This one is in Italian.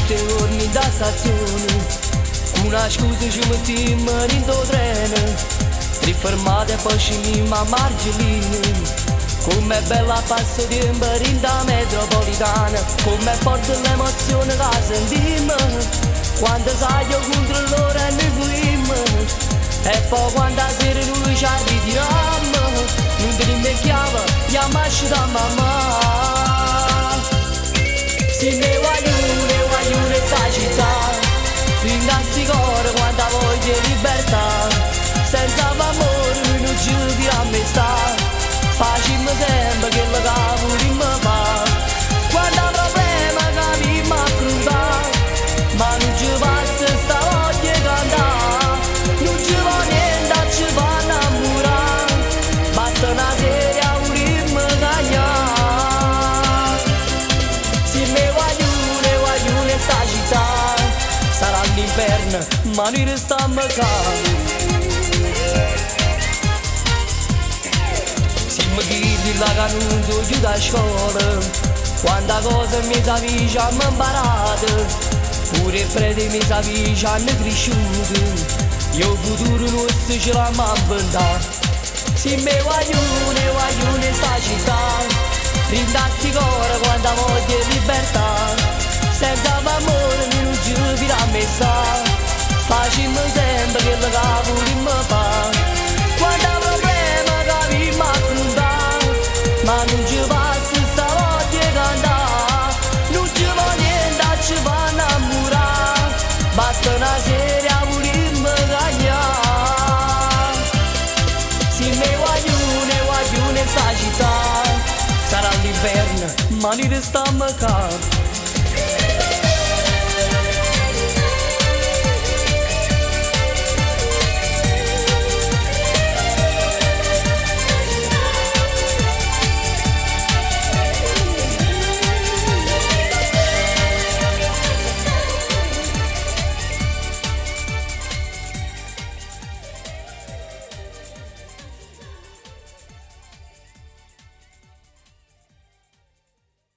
tutte i giorni da stazione. Una scusa ci mettiamo in do treno, rifermate e poi scendiamo a Margellino. Com'è bella passatempo in da metropolitana, com'è forte l'emozione che sentiamo quando sai io contro loro e noi flimmo. E poi quando a sera noi ci ritiriamo, non ti dimentichiamo, chiamarci da mamma. Se ne voglio sta città, ringrazio cuore quando voglio libertà. Senza amore noi non ci dirà me sta. Facciamo sempre quello che vogliamo fare. Quando ho problema che mi affronta, ma non ci basta sta voglia di cantare. Non ci va niente, ci fa innamorare. Basta una seria vogliamo cagnare. Se ne voglio sta città, sarà l'inferno, ma noi restiamo qua. Mi chiedi la che non so più da scuola, quanta cosa mi sapevi hanno imparato, pure i preti mi sapevi hanno cresciuto, io il futuro nostro ce l'hanno inventato. Se mi voglio in sta città, ringrazio cuore quanta voglia di libertà. Senza amore non ci dirà me sta, facciamo sempre quello che vogliamo fare. Quando problema che mi affrontare, ma non ci basta sta voglia di cantare. Non ci va niente, ci fa innamorare. Basta una seria vogliamo cagnare. Se ne voglio in sta città, sarà l'inverno, ma noi restiamo qua.